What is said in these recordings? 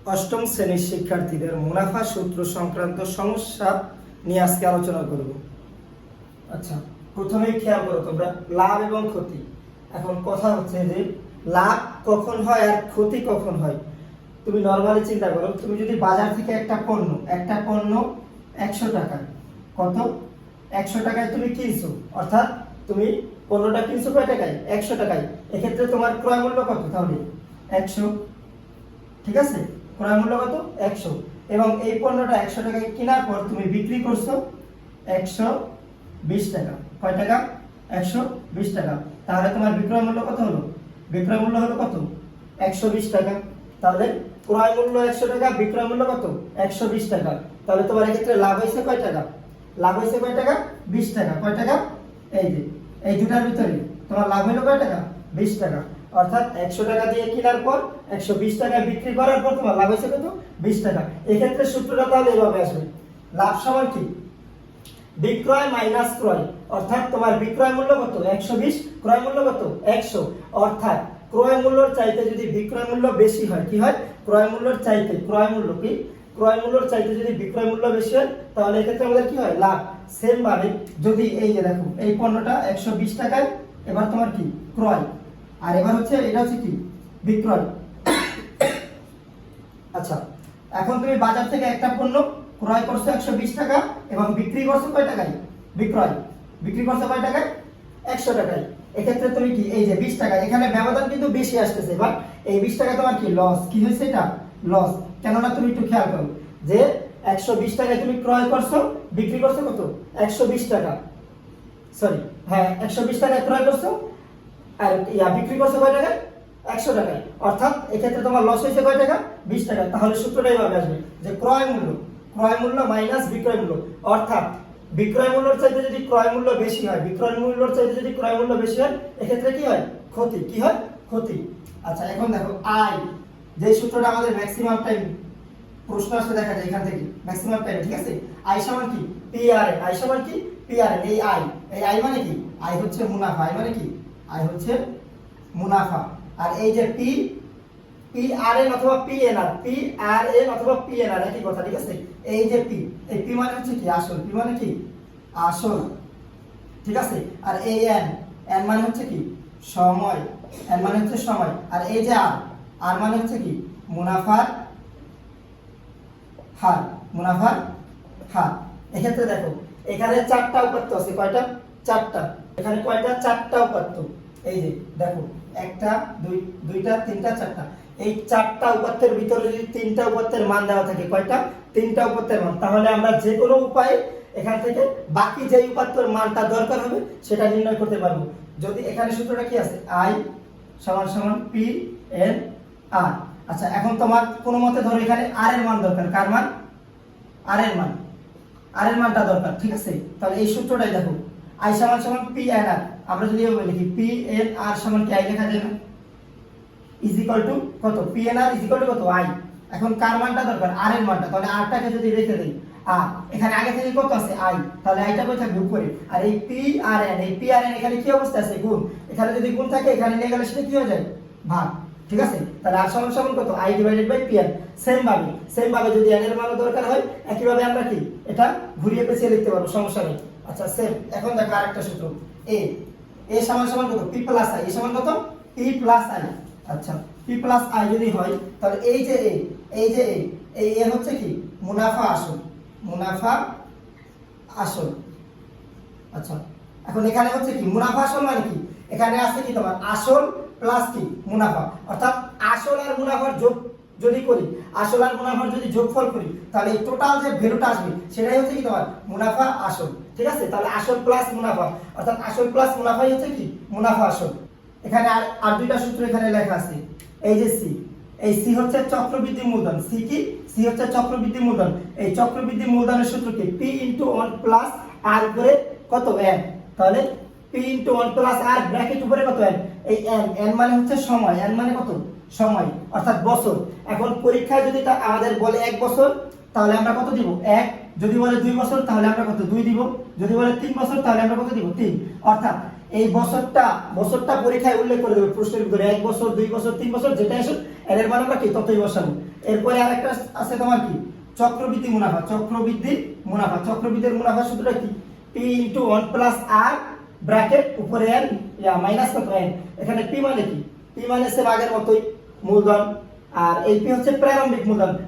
অষ্টম শ্রেণীর শিক্ষার্থীদের মুনাফা সূত্র সংক্রান্ত সমস্যা নিয়ে আজকে আলোচনা করব। আচ্ছা, প্রথমেই খেয়াল করো তোমরা লাভ এবং ক্ষতি। এখন কথা হচ্ছে যে লাভ কখন হয় আর ক্ষতি কখন হয়। তুমি নরমালি চিন্তা করো, তুমি যদি বাজার থেকে একটা পণ্য 100 টাকা, কত 100 টাকায় তুমি কিনছো, অর্থাৎ তুমি পণ্যটা কিনছো কয় টাকায়? 100 টাকায়। এক্ষেত্রে তোমার ক্রয় মূল্য কত? তাহলে 100, ঠিক আছে, ক্রয় মূল্য কত? 100। এবং এই পণ্যটা 100 টাকায় কেনার পর তুমি বিক্রি করছো 120 টাকা। কয় টাকা? 120 টাকা। তাহলে তোমার বিক্রয় মূল্য কত হলো? বিক্রয় মূল্য হলো কত? 120 টাকা। তাহলে ক্রয় মূল্য 100 টাকা, বিক্রয় মূল্য কত? 120 টাকা। তাহলে তোমার এক্ষেত্রে লাভ হয়েছে কয় টাকা? লাভ হয়েছে কয় টাকা? 20 টাকা। কয় টাকা? এই যে এই দুটার ভিতরে তোমার লাভ হলো কয় টাকা? 20 টাকা। অর্থাৎ 100 টাকা দিয়ে কেনার পর 120 টাকায় বিক্রি করার পর তোমার লাভ হয়েছে কত? 20 টাকা। এক্ষেত্রে সূত্রটা তাহলে এভাবে আসবে, লাভ সমান কি? বিক্রয় মাইনাস ক্রয়। অর্থাৎ তোমার বিক্রয় মূল্য কত? 120, ক্রয় মূল্য কত? 100। অর্থাৎ ক্রয় মূল্যর চাইতে যদি বিক্রয় মূল্য বেশি হয়, কি হয়? ক্রয় মূল্যর চাইতে ক্রয় মূল্য কি? ক্রয় মূল্যর চাইতে যদি বিক্রয় মূল্য বেশি হয়, তাহলে এক্ষেত্রে আমাদের কি হয়? লাভ। সেম ভাবে যদি এই যে দেখো এই পণ্যটা 120 টাকায়, এবার তোমার কি? ক্রয়, আর এবার হচ্ছে এটা হচ্ছে কি? বিক্রয়। আচ্ছা, এখন তুমি বাজার থেকে একটা পণ্য ক্রয় করছো 120 টাকা এবং বিক্রি করছো কয় টাকায়? বিক্রি করছো কয় টাকায়? 100 টাকায়। এক্ষেত্রে তুমি কি এই যে 20 টাকা, এখানে ব্যবধান কিন্তু বেশি আসতেছে, বাট এই 20 টাকা তোমার কি লস? কি হয়েছে? এটা লস। কেননা তুমি একটু খেয়াল করো যে 120 টাকায় তুমি ক্রয় করছো, বিক্রি করছো কত? 120 টাকা। সরি, হ্যাঁ, 120 টাকায় ক্রয় করছো আর বিক্রি করছো কয় টাকায়? 100 টাকায়। অর্থাৎ এক্ষেত্রে তোমার লস হয়েছে কয় টাকা? 20 টাকা। তাহলে সূত্রটা এইভাবে আসবে যে ক্রয় মূল্য মাইনাস বিক্রয় মূল্য। অর্থাৎ বিক্রয় মূল্যের চাইতে যদি ক্রয় মূল্য বেশি হয়, বিক্রয় মূল্যের চাইতে যদি ক্রয় মূল্য বেশি হয়, এক্ষেত্রে কি হয়? ক্ষতি। কি হয়? ক্ষতি। আচ্ছা, এখন দেখো আই, যে সূত্রটা আমাদের ম্যাক্সিমাম টাইম প্রশ্ন আসতে দেখা যায় এখান থেকে ম্যাক্সিমাম টাইম, ঠিক আছে? আই সমান কি? পিআরএন। আই সমান কি? পিআরএন। এই আই মানে কি? আই হচ্ছে মুনাফা। আই মানে কি? আই হচ্ছে মুনাফা। আর এই যে পিআরএন অথবা পিএনআর একই কথা, ঠিক আছে? এই যে এই পি মানে হচ্ছে কি? আসল। পি মানে কি? আসল, ঠিক আছে? আর এই এন মানে হচ্ছে কি? সময়। এন মানে হচ্ছে সময়। আর এই যে আর মানে হচ্ছে কি? মুনাফার হার। মুনাফার হার। এক্ষেত্রে দেখো এখানে 4টা উপাত্ত আছে। কয়টা? 4টা। এখানে কয়টা? 4টা উপাত্ত। এই যে দেখো 1টা 2টা 3টা 4টা। এই 4টা উপাত্তের ভিতরে যদি 3টা উপাত্তের মান দেওয়া থাকে, কয়টা? 3টা উপাত্তের মান, তাহলে আমরা যে কোনো উপায়ে এখান থেকে বাকি যে উপাত্তের মানটা দরকার হবে সেটা নির্ণয় করতে পারবো। যদি এখানে সূত্রটা কি আছে? আই সমান সমান পি এন আর। আচ্ছা, এখন তোমার কোনো মতে ধরো এখানে আর এর মান দরকার। কার মান? আর এর মানটা দরকার, ঠিক আছে? তাহলে এই সূত্রটাই দেখো, আই সমান সমান পি এন আর। আমরা যদি এভাবে লিখি পি এন আর সমান কি আই লেখা যায় না? ইজ ইকুয়াল টু কত? P N R is equal to কত? আই। এখন কার মানটা দরকার? আর এর মানটা। তাহলে আরটাকে যদি রেখে দেই, আর এখানে আগে থেকে কত আছে? আই। তাহলে আইটা কই থাকবে? উপরে। আর এই পি আর এন, এই পি আর এন এখানে কি অবস্থা আছে? গুণ। এখানে যদি গুণ থাকে, এখানে নিয়ে গেলে সেটা কি হয়ে যায়? ভাগ, ঠিক আছে? তাহলে আর সমান সমান কত? I divided by P N. Same ভাবে যদি এন এর মানও দরকার হয়, একই ভাবে আমরা কি এটা ঘুরিয়ে পেঁচিয়ে লিখতে পারবো, সমস্যা নেই। আচ্ছা, সেম। এখন দেখো আরেকটা সূত্র, এ সমান সমান কত? P plus I. এ সমান কত? P plus I. আচ্ছা, পি প্লাস আই যদি হয়, তাহলে এই যে এই এ হচ্ছে কি? মুনাফা আসল। মুনাফা আসল। আচ্ছা, এখন এখানে হচ্ছে কি? মুনাফা আসল মানে কি? এখানে আছে কি তোমার? আসল প্লাস কি? মুনাফা। অর্থাৎ আসল আর মুনাফার যোগ যদি করি, আসল আর মুনাফার যদি যোগফল করি, তাহলে এই টোটাল যে ভ্যালুটা আসবে সেটাই হচ্ছে কি তোমার? মুনাফা আসল, ঠিক আছে? তাহলে আসল প্লাস মুনাফা, অর্থাৎ আসল প্লাস মুনাফাই হচ্ছে কি? মুনাফা আসল। এখানে আর দুইটা সূত্র এখানে লেখা আছে। এই যে সি, এই সি হচ্ছে চক্রবৃদ্ধি মূলধন। সি কি? সি হচ্ছে চক্রবৃদ্ধি মূলধন। এই চক্রবৃদ্ধি মূলধনের সূত্র কি? পি ইনটু 1 প্লাস আর করে কত? এন। তাহলে পি ইনটু 1 প্লাস আর ব্র্যাকেট উপরে কত? এন। এই এন মানে হচ্ছে সময়। এন মানে কত? সময়, অর্থাৎ বছর। এখন পরীক্ষায় যদি আমাদের বলে 1 বছর, তাহলে আমরা কত দিব? 1। যদি বলে 2 বছর, তাহলে আমরা কত? 2 দিব। যদি বলে 3 বছর, তাহলে আমরা কত দিব? 3। অর্থাৎ এই বছরটা পরীক্ষায় উল্লেখ করে দেবে প্রশ্নের ভিতরে, 1 বছর 2 বছর 3 বছর যেটা আসুক এর মান আমরা কি ততই বসাবো। এরপরে আরেকটা আছে তোমার কি চক্রবৃদ্ধি মুনাফা। চক্রবৃদ্ধির মুনাফা সূত্রটা কি p * 1 + r ব্র্যাকেট উপরে n মাইনাস কত n। এখানে p মানে কি, p মানে সে আগের মতই মূলধন, আর এই p হচ্ছে প্রারম্ভিক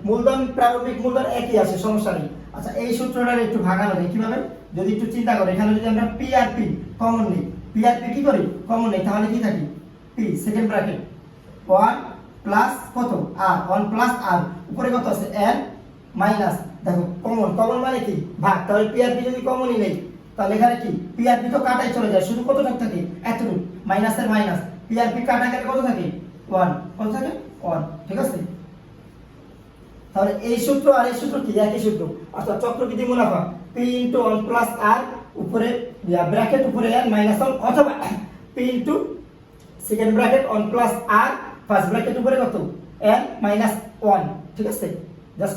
মূলধন প্রারম্ভিক মূলধন একই আছে, সমস্যা নেই। আচ্ছা এই সূত্রটা একটু ভাঙানো যায় কিভাবে, যদি একটু চিন্তা করো, এখানে যদি আমরা p আর p কমন নিই, p আর p কি করি কমন নেই, তাহলে কি থাকি p সেকেন্ড ব্র্যাকেট 1 প্লাস কত r, 1 প্লাস r উপরে কত আছে n মাইনাস, দেখো কমন মানে কি ভাগ, তাহলে p আর p যদি কমনই নেই তাহলে এখানে কি p আর p তো কাটাই চলে যায়, শুধু কত থাকে এতটুকু মাইনাসের মাইনাস, p আর p কাটা গেলে কত থাকে 1, কত থাকে 1, ঠিক আছে। তাহলে এই সূত্র আর এই সূত্র কি একই সূত্র, অর্থাৎ চক্রবৃদ্ধি মুনাফা p * 1 + r উপরে ব্র্যাকেট উপরে n মাইনাস 1, অথবা p second bracket 1 + r first bracket উপরে কত n মাইনাস 1, ঠিক আছে। জাস্ট